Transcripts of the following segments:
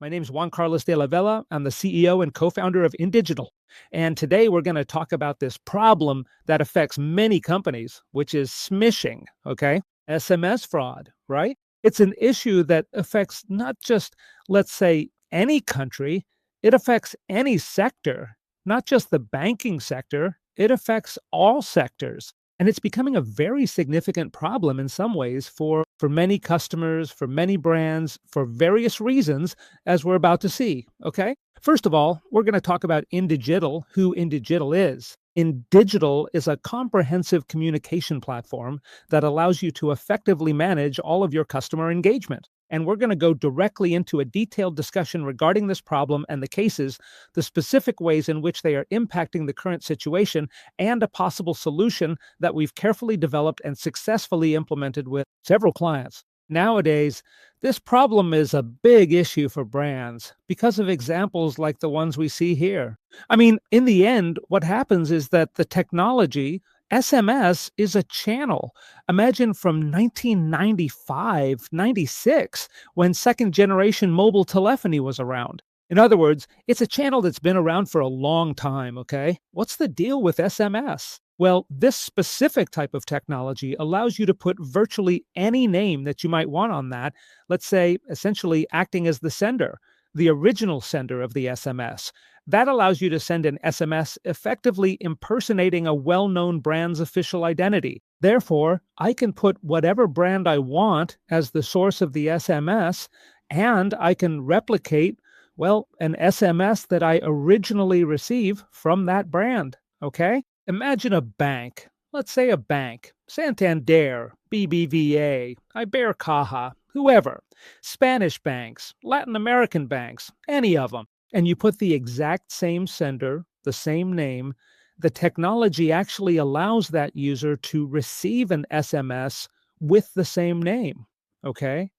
My name is Juan Carlos de la Vela. I'm the CEO and co-founder of InDigital. And today we're going to talk about this problem that affects many companies, which is smishing, okay? SMS fraud, right? It's an issue that affects not just, let's say, any country, it affects any sector, not just the banking sector, it affects all sectors. And it's becoming a very significant problem in some ways for many customers, for many brands, for various reasons, as we're about to see. Okay. First of all, we're going to talk about InDigital, who InDigital is. InDigital is a comprehensive communication platform that allows you to effectively manage all of your customer engagement. And we're going to go directly into a detailed discussion regarding this problem and the cases, the specific ways in which they are impacting the current situation, and a possible solution that we've carefully developed and successfully implemented with several clients. Nowadays, this problem is a big issue for brands because of examples like the ones we see here. I mean, in the end, what happens is that the technology, SMS, is a channel. Imagine from 1995, 96, when second generation mobile telephony was around. In other words, it's a channel that's been around for a long time, okay? What's the deal with SMS? Well, this specific type of technology allows you to put virtually any name that you might want on that, let's say essentially acting as the sender, the original sender of the SMS. That allows you to send an SMS effectively impersonating a well-known brand's official identity. Therefore, I can put whatever brand I want as the source of the SMS, and I can replicate, well, an SMS that I originally receive from that brand, okay? Imagine a bank. Let's say a bank. Santander, BBVA, Ibercaja, whoever. Spanish banks, Latin American banks, any of them. And you put the exact same sender, the same name. The technology actually allows that user to receive an SMS with the same name, okay?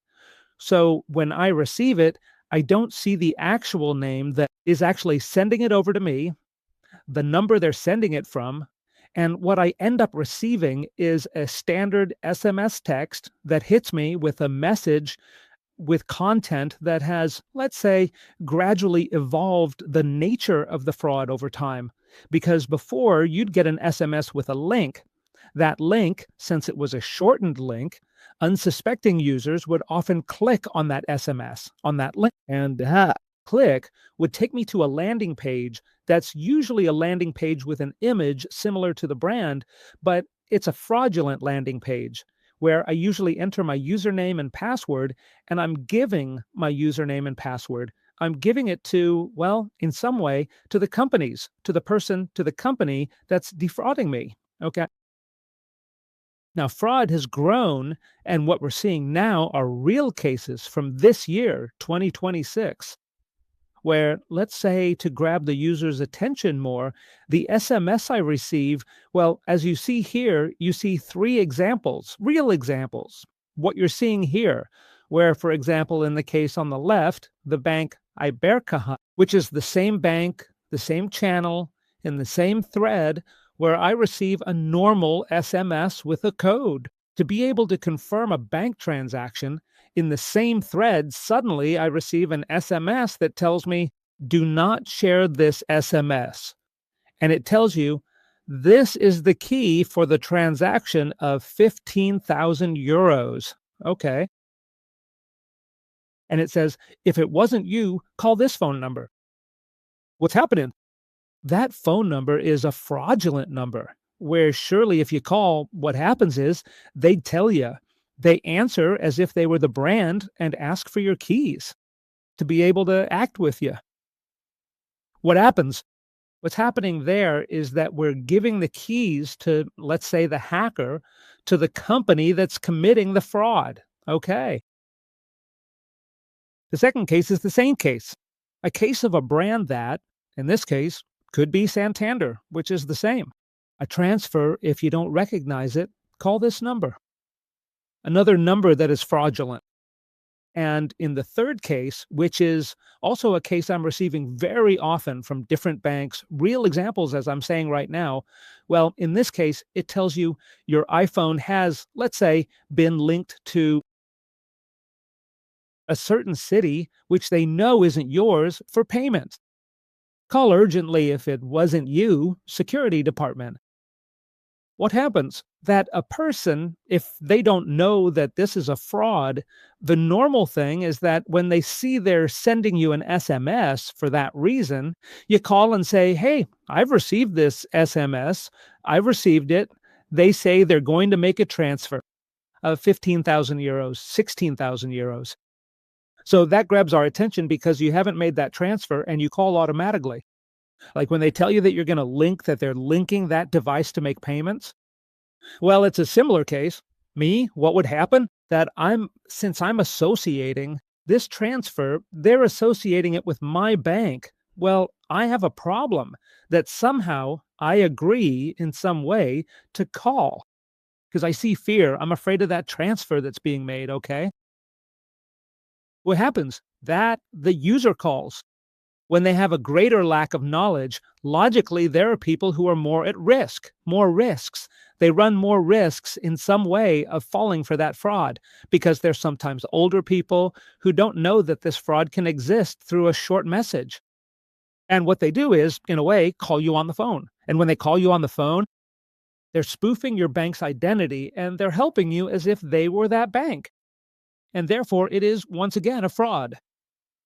So when I receive it, I don't see the actual name that is actually sending it over to me, the number they're sending it from, and what I end up receiving is a standard SMS text that hits me with a message with content that has, let's say, gradually evolved the nature of the fraud over time. Because before, you'd get an SMS with a link. That link, since it was a shortened link, unsuspecting users would often click on that SMS, on that link, and that click would take me to a landing page that's usually a landing page with an image similar to the brand, but it's a fraudulent landing page where I usually enter my username and password, and I'm giving my username and password. I'm giving it to, well, in some way, to the companies, to the person, to the company that's defrauding me. Okay. Now, fraud has grown, and what we're seeing now are real cases from this year, 2026, where, let's say, to grab the user's attention more, the SMS I receive, well, as you see here, you see three examples, real examples. What you're seeing here, where, for example, in the case on the left, the bank Ibercaja, which is the same bank, the same channel, in the same thread, where I receive a normal SMS with a code. To be able to confirm a bank transaction, in the same thread, suddenly I receive an SMS that tells me, do not share this SMS. And it tells you, this is the key for the transaction of 15,000 euros. Okay. And it says, if it wasn't you, call this phone number. What's happening? That phone number is a fraudulent number, where surely if you call, what happens is they tell you, they answer as if they were the brand and ask for your keys to be able to act with you. What happens? What's happening there is that we're giving the keys to, let's say, the hacker, to the company that's committing the fraud. Okay. The second case is the same case, a case of a brand that, in this case, could be Santander, which is the same. A transfer, if you don't recognize it, call this number. Another number that is fraudulent. And in the third case, which is also a case I'm receiving very often from different banks, real examples as I'm saying right now, well, in this case, it tells you your iPhone has, let's say, been linked to a certain city which they know isn't yours for payment. Call urgently if it wasn't you, security department. What happens? That a person, if they don't know that this is a fraud, the normal thing is that when they see they're sending you an SMS for that reason, you call and say, "Hey, I've received this SMS. I've received it. They say they're going to make a transfer of 15,000 euros, 16,000 euros." So that grabs our attention because you haven't made that transfer and you call automatically. Like when they tell you that you're going to link, that they're linking that device to make payments. Well, it's a similar case. Me, what would happen? That since I'm associating this transfer, they're associating it with my bank. Well, I have a problem that somehow I agree in some way to call because I see fear. I'm afraid of that transfer that's being made, okay? What happens? That the user calls. When they have a greater lack of knowledge, logically, there are people who are more at risk, more risks. They run more risks in some way of falling for that fraud because they're sometimes older people who don't know that this fraud can exist through a short message. And what they do is, in a way, call you on the phone. And when they call you on the phone, they're spoofing your bank's identity and they're helping you as if they were that bank. And therefore, it is, once again, a fraud.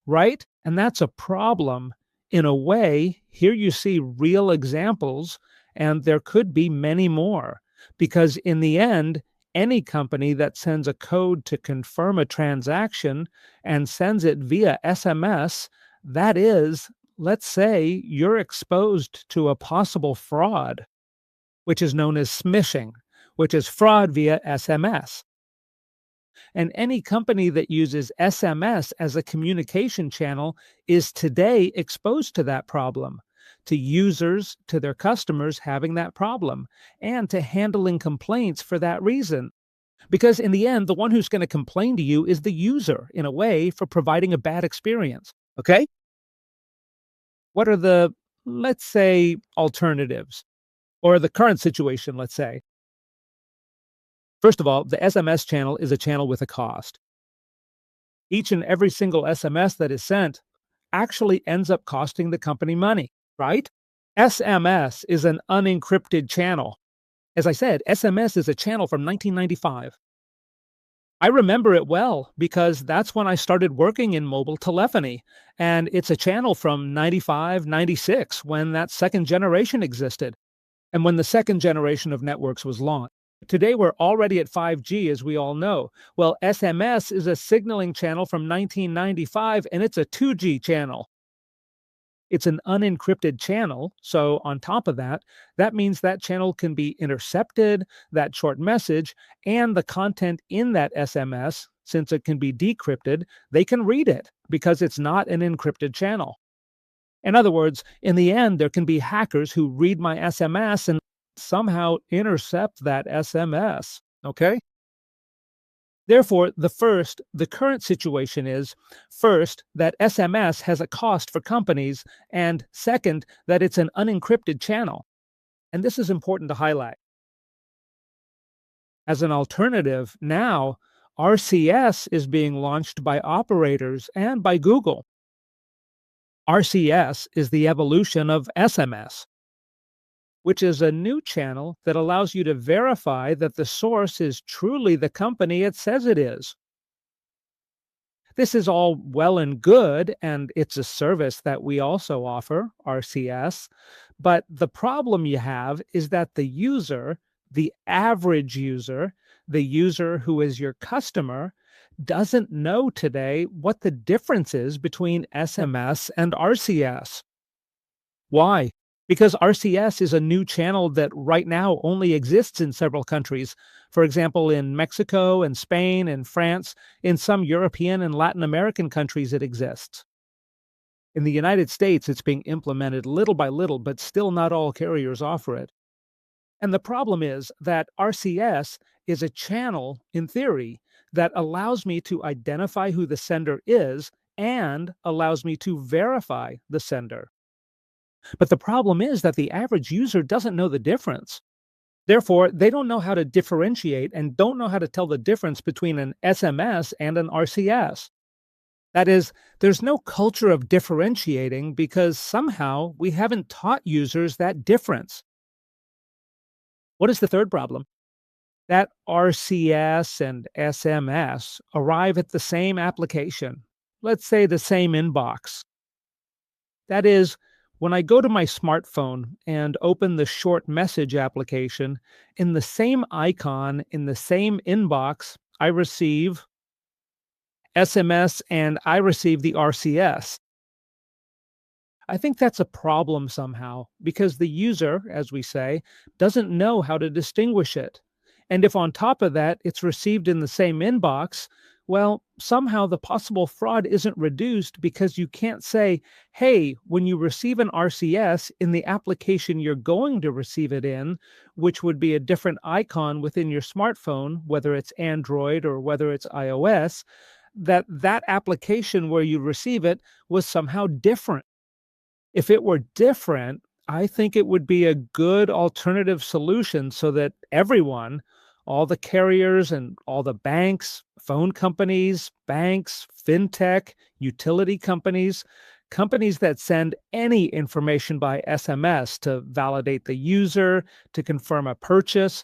Right? And that's a problem. In a way, here you see real examples, and there could be many more. Because in the end, any company that sends a code to confirm a transaction and sends it via SMS, that is, let's say you're exposed to a possible fraud, which is known as smishing, which is fraud via SMS. And any company that uses SMS as a communication channel is today exposed to that problem, to users, to their customers having that problem, and to handling complaints for that reason. Because in the end, the one who's going to complain to you is the user, in a way, for providing a bad experience. Okay? What are the, let's say, alternatives? Or the current situation, let's say. First of all, the SMS channel is a channel with a cost. Each and every single SMS that is sent actually ends up costing the company money, right? SMS is an unencrypted channel. As I said, SMS is a channel from 1995. I remember it well because that's when I started working in mobile telephony, and it's a channel from 95, 96 when that second generation existed and when the second generation of networks was launched. Today, we're already at 5G, as we all know. Well, SMS is a signaling channel from 1995, and it's a 2G channel. It's an unencrypted channel, so on top of that, that means that channel can be intercepted, that short message, and the content in that SMS, since it can be decrypted, they can read it because it's not an encrypted channel. In other words, in the end, there can be hackers who read my SMS and somehow intercept that SMS, okay? Therefore, the current situation is, first, that SMS has a cost for companies, and second, that it's an unencrypted channel. And this is important to highlight. As an alternative, now, RCS is being launched by operators and by Google. RCS is the evolution of SMS, which is a new channel that allows you to verify that the source is truly the company it says it is. This is all well and good, and it's a service that we also offer, RCS, but the problem you have is that the user, the average user, the user who is your customer, doesn't know today what the difference is between SMS and RCS. Why? Because RCS is a new channel that right now only exists in several countries. For example, in Mexico and Spain and France, in some European and Latin American countries it exists. In the United States, it's being implemented little by little, but still not all carriers offer it. And the problem is that RCS is a channel, in theory, that allows me to identify who the sender is and allows me to verify the sender. But the problem is that the average user doesn't know the difference. Therefore, they don't know how to differentiate and don't know how to tell the difference between an SMS and an RCS. That is, there's no culture of differentiating because somehow we haven't taught users that difference. What is the third problem? That RCS and SMS arrive at the same application, let's say the same inbox. That is, when I go to my smartphone and open the short message application, in the same icon, in the same inbox, I receive SMS and I receive the RCS. I think that's a problem somehow because the user, as we say, doesn't know how to distinguish it. And if on top of that it's received in the same inbox, well, somehow the possible fraud isn't reduced because you can't say, hey, when you receive an RCS in the application you're going to receive it in, which would be a different icon within your smartphone, whether it's Android or whether it's iOS, that application where you receive it was somehow different. If it were different, I think it would be a good alternative solution so that everyone, all the carriers and all the banks, phone companies, banks, fintech, utility companies, companies that send any information by SMS to validate the user, to confirm a purchase,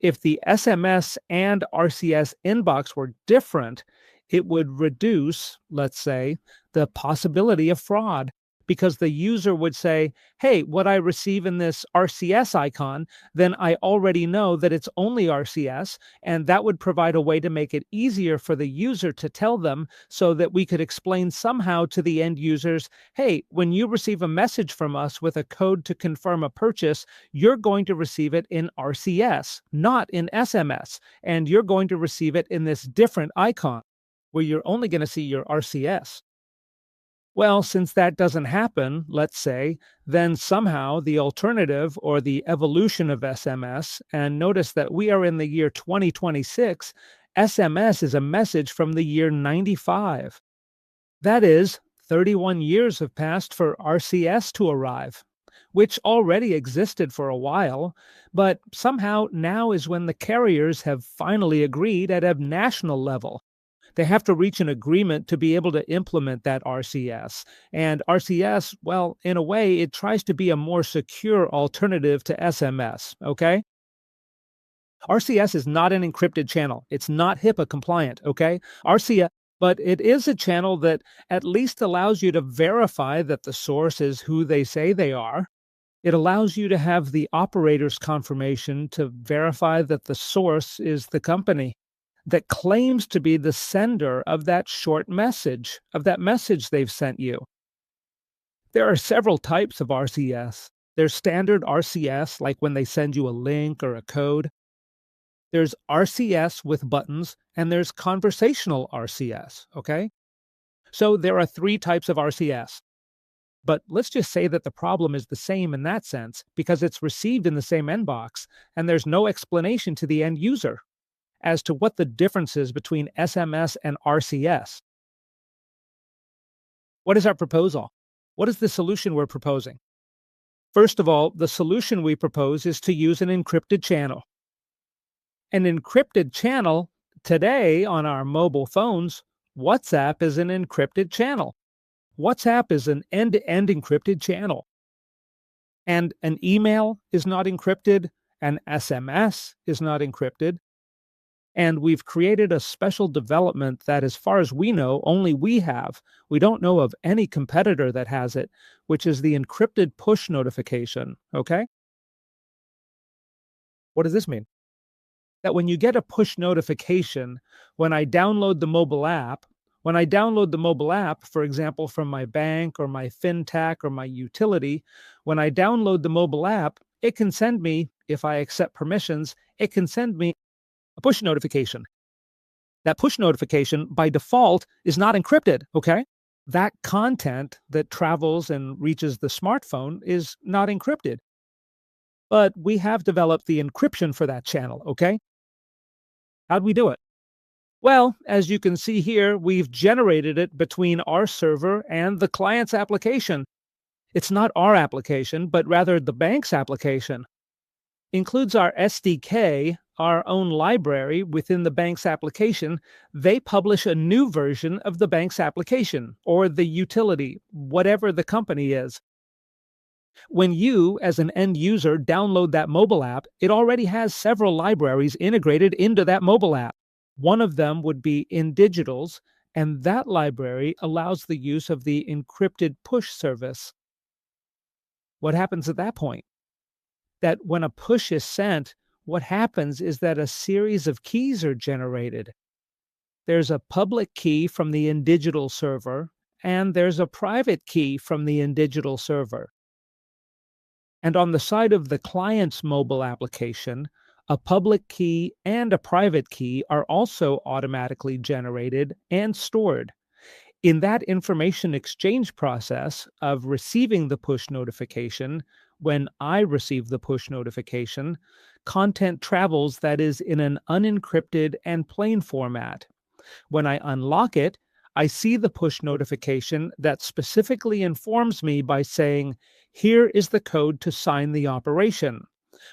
if the SMS and RCS inbox were different, it would reduce, let's say, the possibility of fraud because the user would say, hey, what I receive in this RCS icon, then I already know that it's only RCS, and that would provide a way to make it easier for the user to tell them so that we could explain somehow to the end users, hey, when you receive a message from us with a code to confirm a purchase, you're going to receive it in RCS, not in SMS, and you're going to receive it in this different icon where you're only going to see your RCS. Well, since that doesn't happen, let's say, then somehow the alternative or the evolution of SMS, and notice that we are in the year 2026, SMS is a message from the year 95. That is, 31 years have passed for RCS to arrive, which already existed for a while, but somehow now is when the carriers have finally agreed at a national level. They have to reach an agreement to be able to implement that RCS. And RCS, well, in a way, it tries to be a more secure alternative to SMS, okay? RCS is not an encrypted channel. It's not HIPAA compliant, okay? RCS, but it is a channel that at least allows you to verify that the source is who they say they are. It allows you to have the operator's confirmation to verify that the source is the company that claims to be the sender of that short message, of that message they've sent you. There are several types of RCS. There's standard RCS, like when they send you a link or a code. There's RCS with buttons, and there's conversational RCS, okay? So there are three types of RCS. But let's just say that the problem is the same in that sense because it's received in the same inbox, and there's no explanation to the end user as to what the difference is between SMS and RCS. What is our proposal? What is the solution we're proposing? First of all, the solution we propose is to use an encrypted channel. An encrypted channel, today on our mobile phones, WhatsApp is an encrypted channel. WhatsApp is an end-to-end encrypted channel. And an email is not encrypted, an SMS is not encrypted. And we've created a special development that, as far as we know, only we have. We don't know of any competitor that has it, which is the encrypted push notification, okay? What does this mean? That when you get a push notification, when I download the mobile app, for example, from my bank or my fintech or my utility, when I download the mobile app, it can send me, if I accept permissions, it can send me a push notification. That push notification by default is not encrypted, okay? That content that travels and reaches the smartphone is not encrypted. But we have developed the encryption for that channel, okay? How'd we do it? Well, as you can see here, we've generated it between our server and the client's application. It's not our application, but rather the bank's application. includes our SDK, our own library within the bank's application. They publish a new version of the bank's application or the utility, whatever the company is. When you, as an end user, download that mobile app, it already has several libraries integrated into that mobile app. One of them would be Indigitals, and that library allows the use of the encrypted push service. What happens at that point? That when a push is sent, what happens is that a series of keys are generated. There's a public key from the Indigital server, and there's a private key from the Indigital server. And on the side of the client's mobile application, a public key and a private key are also automatically generated and stored. In that information exchange process of receiving the push notification, when I receive the push notification, content travels that is in an unencrypted and plain format. When I unlock it, I see the push notification that specifically informs me by saying, "Here is the code to sign the operation."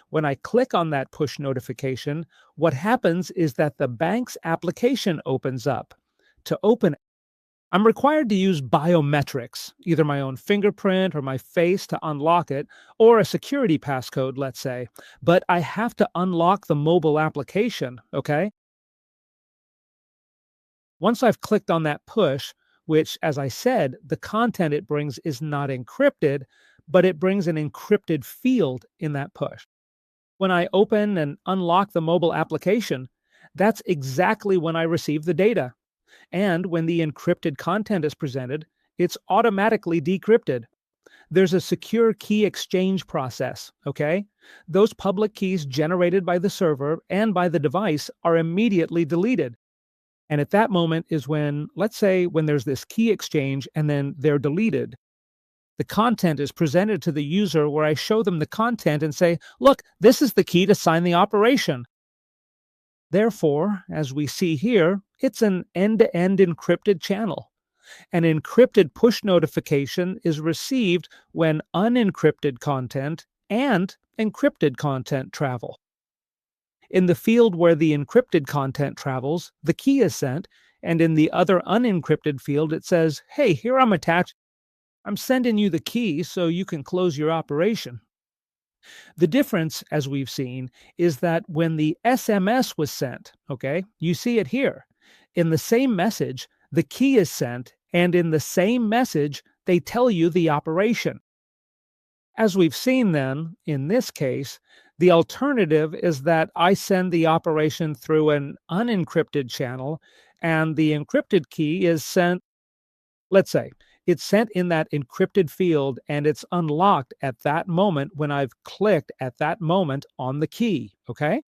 When I click on that push notification, what happens is that the bank's application opens up. To open it, I'm required to use biometrics, either my own fingerprint or my face to unlock it, or a security passcode, let's say. But I have to unlock the mobile application, okay? Once I've clicked on that push, which, as I said, the content it brings is not encrypted, but it brings an encrypted field in that push. When I open and unlock the mobile application, that's exactly when I receive the data. And when the encrypted content is presented, it's automatically decrypted. There's a secure key exchange process, okay? Those public keys generated by the server and by the device are immediately deleted. And at that moment is when, let's say, when there's this key exchange and then they're deleted, the content is presented to the user where I show them the content and say, "Look, this is the key to sign the operation." Therefore, as we see here, it's an end-to-end encrypted channel. An encrypted push notification is received when unencrypted content and encrypted content travel. In the field where the encrypted content travels, the key is sent, and in the other unencrypted field, it says, "Hey, here I'm attached. I'm sending you the key so you can close your operation." The difference, as we've seen, is that when the SMS was sent, okay, you see it here. In the same message, the key is sent, and in the same message, they tell you the operation. As we've seen then, in this case, the alternative is that I send the operation through an unencrypted channel, and the encrypted key is sent, let's say, it's sent in that encrypted field, and it's unlocked at that moment when I've clicked at that moment on the key, okay?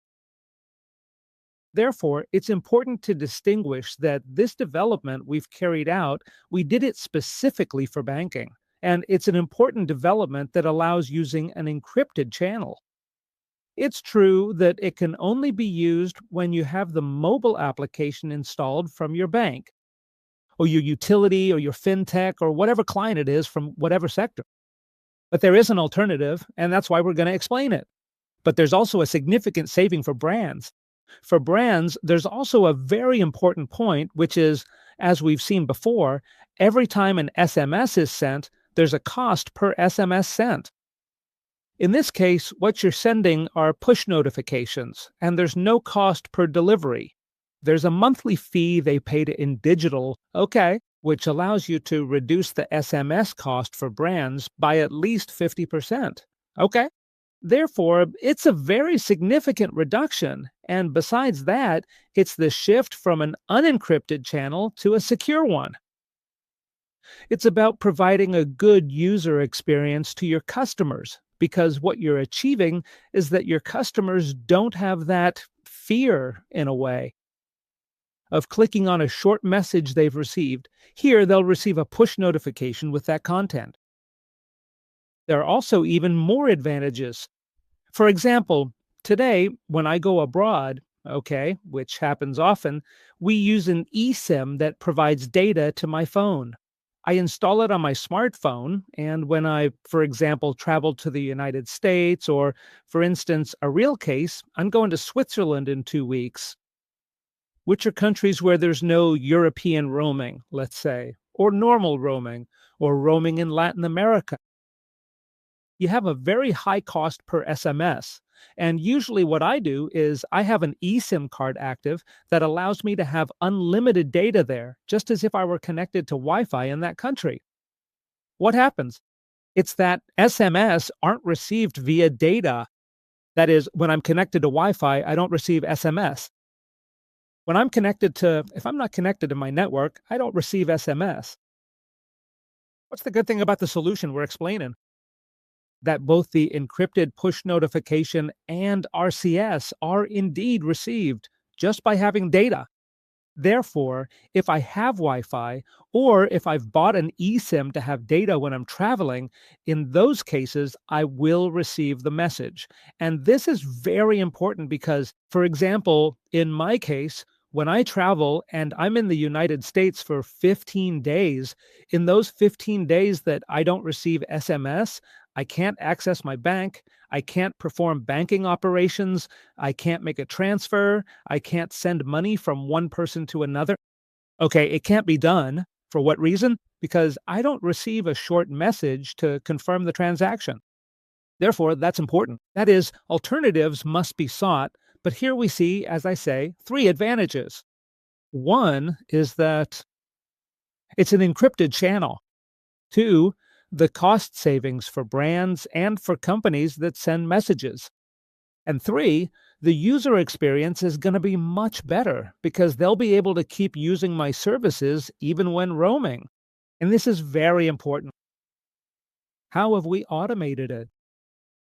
Therefore, it's important to distinguish that this development we've carried out, we did it specifically for banking. And it's an important development that allows using an encrypted channel. It's true that it can only be used when you have the mobile application installed from your bank, or your utility, or your fintech, or whatever client it is from whatever sector. But there is an alternative, and that's why we're going to explain it. But there's also a significant saving for brands. For brands, there's also a very important point, which is, as we've seen before, every time an SMS is sent, there's a cost per SMS sent. In this case, what you're sending are push notifications, and there's no cost per delivery. There's a monthly fee they pay to Indigital, okay, which allows you to reduce the SMS cost for brands by at least 50%. Okay. Therefore, it's a very significant reduction, and besides that, it's the shift from an unencrypted channel to a secure one. It's about providing a good user experience to your customers, because what you're achieving is that your customers don't have that fear, in a way, of clicking on a short message they've received. Here, they'll receive a push notification with that content. There are also even more advantages. For example, today, when I go abroad, okay, which happens often, we use an eSIM that provides data to my phone. I install it on my smartphone, and when I, for example, travel to the United States, or, for instance, a real case, I'm going to Switzerland in 2 weeks, which are countries where there's no European roaming, let's say, or normal roaming, or roaming in Latin America. You have a very high cost per SMS. And usually, what I do is I have an eSIM card active that allows me to have unlimited data there, just as if I were connected to Wi Fi in that country. What happens? It's that SMS aren't received via data. That is, when I'm connected to Wi Fi, I don't receive SMS. If I'm not connected to my network, I don't receive SMS. What's the good thing about the solution we're explaining? That both the encrypted push notification and RCS are indeed received just by having data. Therefore, if I have Wi Fi, or if I've bought an eSIM to have data when I'm traveling, in those cases, I will receive the message. And this is very important because, for example, in my case, when I travel and I'm in the United States for 15 days, in those 15 days that I don't receive SMS, I can't access my bank, I can't perform banking operations, I can't make a transfer, I can't send money from one person to another. Okay, it can't be done. For what reason? Because I don't receive a short message to confirm the transaction. Therefore, that's important. That is, alternatives must be sought, but here we see, as I say, 3 advantages. One is that it's an encrypted channel. 2, the cost savings for brands and for companies that send messages. And 3, the user experience is going to be much better because they'll be able to keep using my services even when roaming. And this is very important. How have we automated it?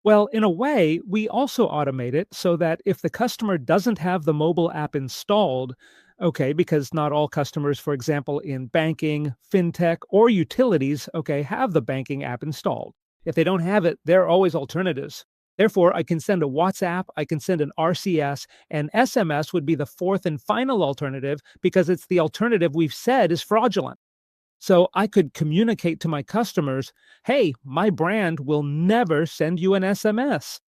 Well, in a way, we also automate it so that if the customer doesn't have the mobile app installed, okay, because not all customers, for example, in banking, fintech, or utilities, okay, have the banking app installed. If they don't have it, there are always alternatives. Therefore, I can send a WhatsApp, I can send an RCS, and SMS would be the 4th and final alternative because it's the alternative we've said is fraudulent. So I could communicate to my customers, hey, my brand will never send you an SMS.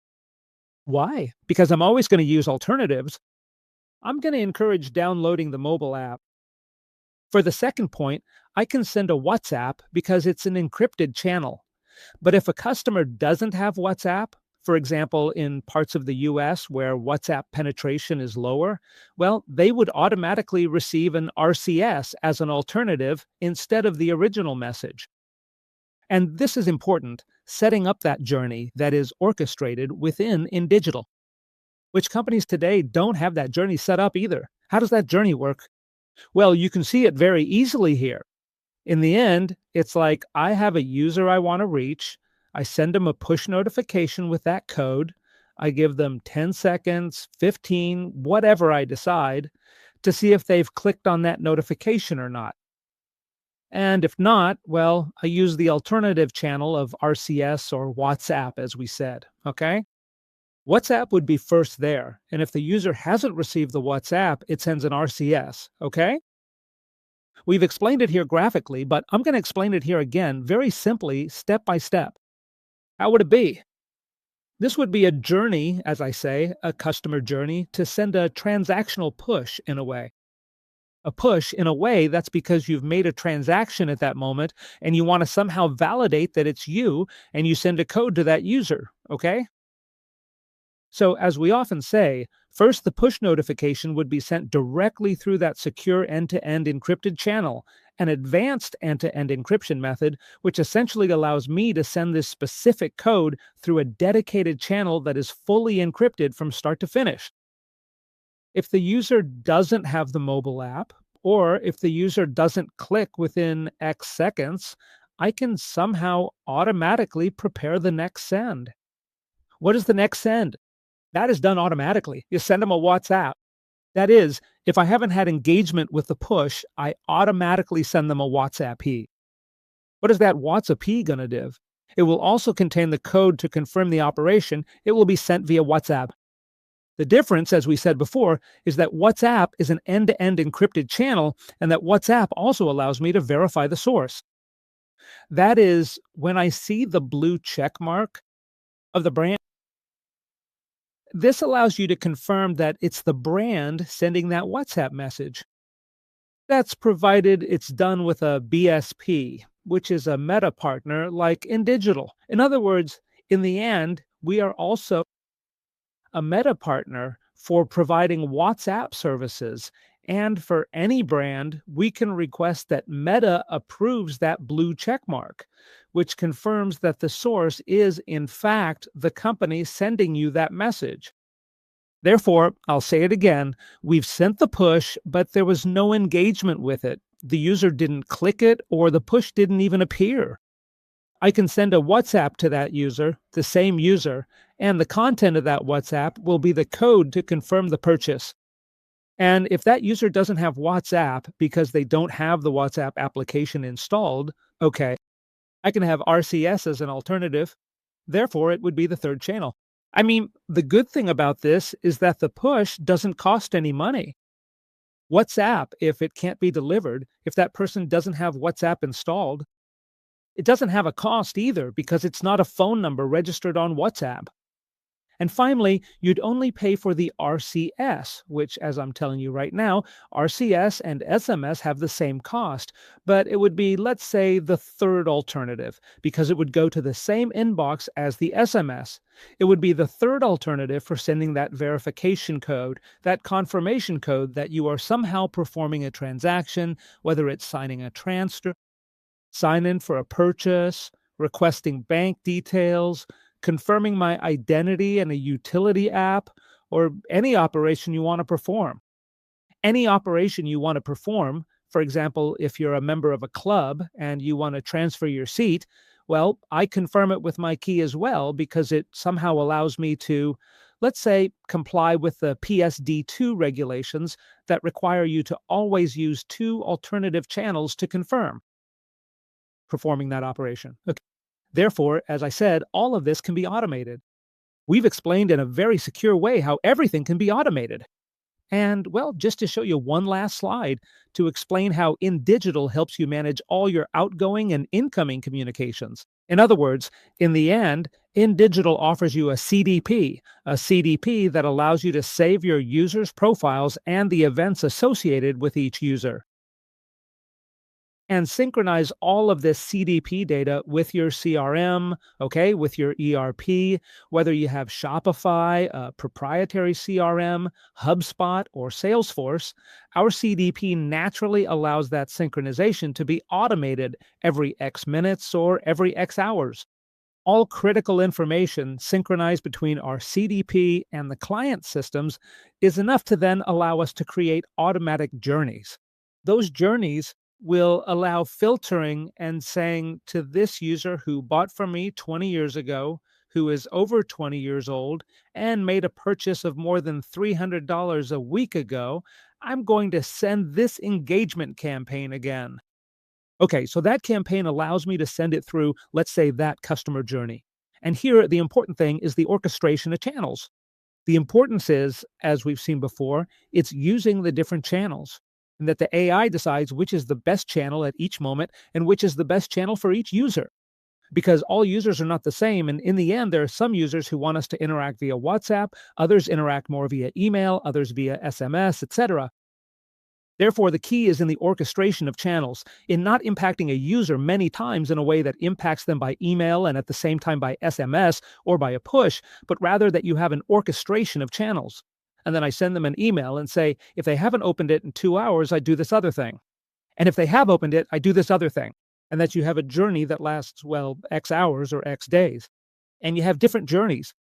Why? Because I'm always going to use alternatives. I'm going to encourage downloading the mobile app. For the second point, I can send a WhatsApp because it's an encrypted channel. But if a customer doesn't have WhatsApp, for example, in parts of the US where WhatsApp penetration is lower, well, they would automatically receive an RCS as an alternative instead of the original message. And this is important, setting up that journey that is orchestrated within InDigital, which companies today don't have that journey set up either. How does that journey work? Well, you can see it very easily here. In the end, it's like I have a user I want to reach. I send them a push notification with that code. I give them 10 seconds, 15, whatever I decide, to see if they've clicked on that notification or not. And if not, well, I use the alternative channel of RCS or WhatsApp, as we said, okay? WhatsApp would be first there, and if the user hasn't received the WhatsApp, it sends an RCS, okay? We've explained it here graphically, but I'm going to explain it here again, very simply, step by step. How would it be? This would be a journey, as I say, a customer journey, to send a transactional push in a way. A push in a way that's because you've made a transaction at that moment and you want to somehow validate that it's you and you send a code to that user, okay? So as we often say, first the push notification would be sent directly through that secure end-to-end encrypted channel, an advanced end-to-end encryption method, which essentially allows me to send this specific code through a dedicated channel that is fully encrypted from start to finish. If the user doesn't have the mobile app, or if the user doesn't click within X seconds, I can somehow automatically prepare the next send. What is the next send? That is done automatically. You send them a WhatsApp. That is, if I haven't had engagement with the push, I automatically send them a WhatsApp. What is that WhatsApp going to do? It will also contain the code to confirm the operation. It will be sent via WhatsApp. The difference, as we said before, is that WhatsApp is an end-to-end encrypted channel, and that WhatsApp also allows me to verify the source. That is, when I see the blue check mark of the brand, this allows you to confirm that it's the brand sending that WhatsApp message. That's provided it's done with a BSP, which is a meta partner like in digital. In other words, in the end, we are also a meta partner for providing WhatsApp services. And for any brand, we can request that Meta approves that blue check mark, which confirms that the source is, in fact, the company sending you that message. Therefore, I'll say it again, we've sent the push, but there was no engagement with it. The user didn't click it, or the push didn't even appear. I can send a WhatsApp to that user, the same user, and the content of that WhatsApp will be the code to confirm the purchase. And if that user doesn't have WhatsApp because they don't have the WhatsApp application installed, okay, I can have RCS as an alternative. Therefore, it would be the third channel. I mean, the good thing about this is that the push doesn't cost any money. WhatsApp, if it can't be delivered, if that person doesn't have WhatsApp installed, it doesn't have a cost either because it's not a phone number registered on WhatsApp. And finally, you'd only pay for the RCS, which, as I'm telling you right now, RCS and SMS have the same cost, but it would be, let's say, the third alternative, because it would go to the same inbox as the SMS. It would be the third alternative for sending that verification code, that confirmation code that you are somehow performing a transaction, whether it's signing a transfer, sign in for a purchase, requesting bank details, confirming my identity in a utility app, or any operation you want to perform. Any operation you want to perform, for example, if you're a member of a club and you want to transfer your seat, well, I confirm it with my key as well because it somehow allows me to, let's say, comply with the PSD2 regulations that require you to always use two alternative channels to confirm performing that operation. Okay. Therefore, as I said, all of this can be automated. We've explained in a very secure way how everything can be automated. And, well, just to show you one last slide to explain how In Digital helps you manage all your outgoing and incoming communications. In other words, in the end, In Digital offers you a CDP that allows you to save your users' profiles and the events associated with each user, and synchronize all of this CDP data with your CRM, okay, with your ERP, whether you have Shopify, a proprietary CRM, HubSpot, or Salesforce. Our CDP naturally allows that synchronization to be automated every X minutes or every X hours. All critical information synchronized between our CDP and the client systems is enough to then allow us to create automatic journeys. Those journeys will allow filtering and saying to this user who bought from me 20 years ago, who is over 20 years old, and made a purchase of more than $300 a week ago, I'm going to send this engagement campaign again. Okay, so that campaign allows me to send it through, let's say, that customer journey. And here, the important thing is the orchestration of channels. The importance is, as we've seen before, it's using the different channels, and that the AI decides which is the best channel at each moment and which is the best channel for each user. Because all users are not the same, and in the end, there are some users who want us to interact via WhatsApp, others interact more via email, others via SMS, etc. Therefore, the key is in the orchestration of channels, in not impacting a user many times in a way that impacts them by email and at the same time by SMS or by a push, but rather that you have an orchestration of channels. And then I send them an email and say, if they haven't opened it in 2 hours, I do this other thing. And if they have opened it, I do this other thing. And that you have a journey that lasts, well, X hours or X days. And you have different journeys.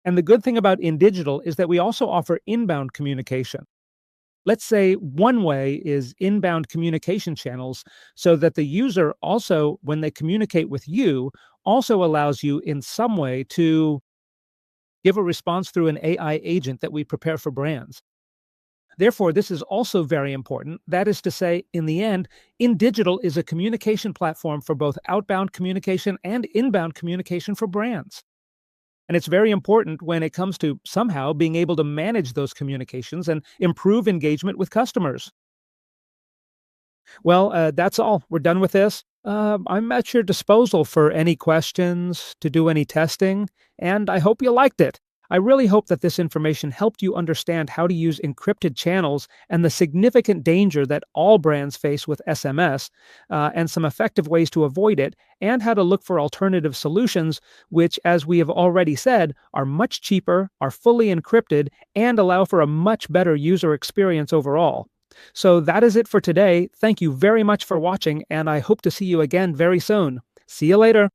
And the good thing about In Digital is that we also offer inbound communication. Let's say one way is inbound communication channels so that the user also, when they communicate with you, also allows you in some way to give a response through an AI agent that we prepare for brands. Therefore, this is also very important. That is to say, in the end, In Digital is a communication platform for both outbound communication and inbound communication for brands. And it's very important when it comes to somehow being able to manage those communications and improve engagement with customers. Well, that's all. We're done with this. I'm at your disposal for any questions, to do any testing, and I hope you liked it. I really hope that this information helped you understand how to use encrypted channels and the significant danger that all brands face with SMS, and some effective ways to avoid it, and how to look for alternative solutions, which, as we have already said, are much cheaper, are fully encrypted, and allow for a much better user experience overall. So that is it for today. Thank you very much for watching, and I hope to see you again very soon. See you later.